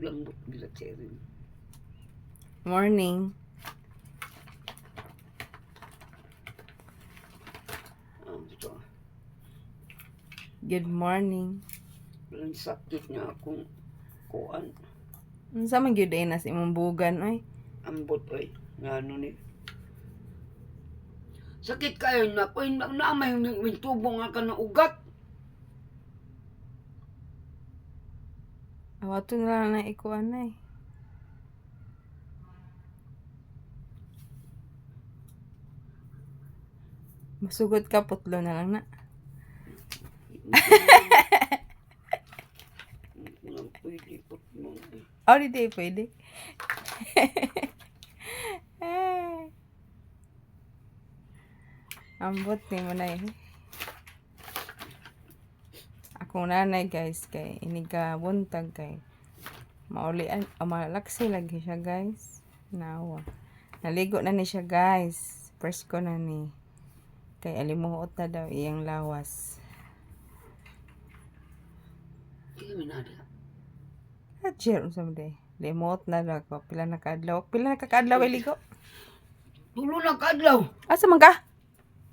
lambot bila cherry. Morning. Ito. Good morning. Walang sakit nga akong kuan. Unsa man gyud ay nas imong bugan oy? Ambot oy. Nga ano ni. Sakit kayo na ko na may tubo nga ka ng ugat. Awato na lang na ikuan ay. Masugod ka putlo na lang na. Pwede po mo. Oh, di pwede. Ambot ni mo na eh. Akong nanay guys kay iniga buntag kay maulian malaksi lagi siya guys. Nawa. Naligo na ni siya guys. First ko na ni. Kay alimuot na daw iyang lawas. Hindi minada. Cheer unsa man day. Limot na daw ko pila na kaadlaw. Pila na kaadlaw iligo? Tulo na kadlaw. Asa man ka?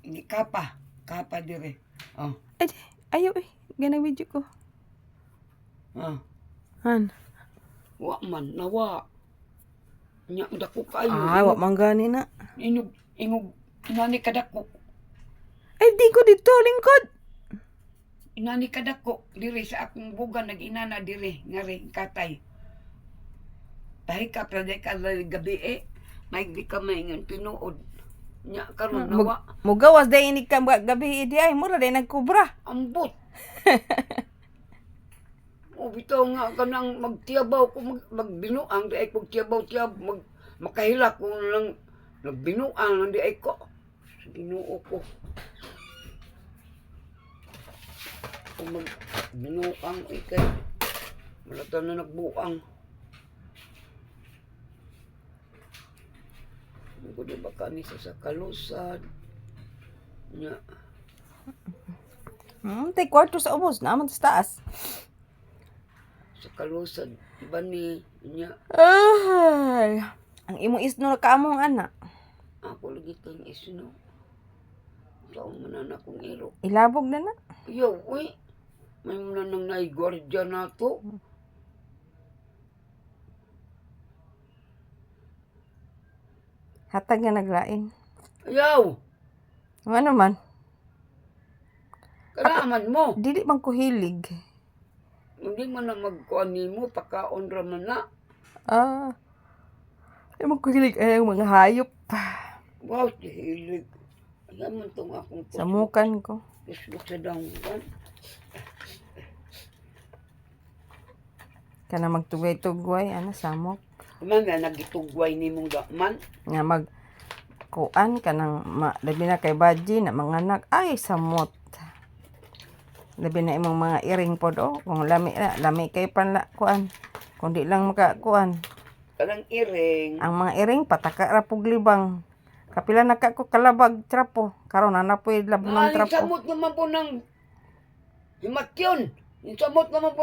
Hindi kapa. Kapa dire. Oh. Ay, ayo eh. Ganang video ko. Ah. Han. Wa man nawa. Nya dako kayo. Ay, wa man gani na. Ingog inani kadako. Ay, di ko dito lingkod. Inani kadako dire sa akong bugan nag-inana dire ngari katay. Pahika pra de ka gabi may di ka maingon tinuod. Nya karon nawa Mugawas day ini ka gabi di ay mura day nagkubra. ambot. O bitaw nga kanang magtiyabaw ko magbinuang di ay kog tiyabaw makahila ko lang nagbinuang lang di ay ko. Binuo ko. Kung magbinuang ikay malata na nagbuang. Ko di ba kami sa kalusad nya Tay kwarto sa ubos naman sa taas. sa kalusad ba ni nya Ay, ang imo isno na kaamong anak. ako lagi kang isno taong manana kong iro Ilabog na na. yo uy may mananang naigwardya na to Hatag nga naglain. ayaw Ano man? kalaman mo Dili man ko hilig. hindi man na magkuhan mo pakaon raman na Di man ko hilig ay mga hayop. wow hilig alam man tong akong Samukan ko. Facebook sa danggan Kana magtugay-tugway ana samok. kumanga nagitugway ni mong man Nga mag kuan kanang labi na kay baji na mga anak ay samot. Labi na imong mga iring pod kung lami kay panla kuan. Kung di lang maka kuan. kanang iring Ang mga iring pataka ra pug libang. Kapila na ka ko kalabag trapo. Karon ana po'y labong ay trapo. samot naman po ng himatyon. Yung samot naman po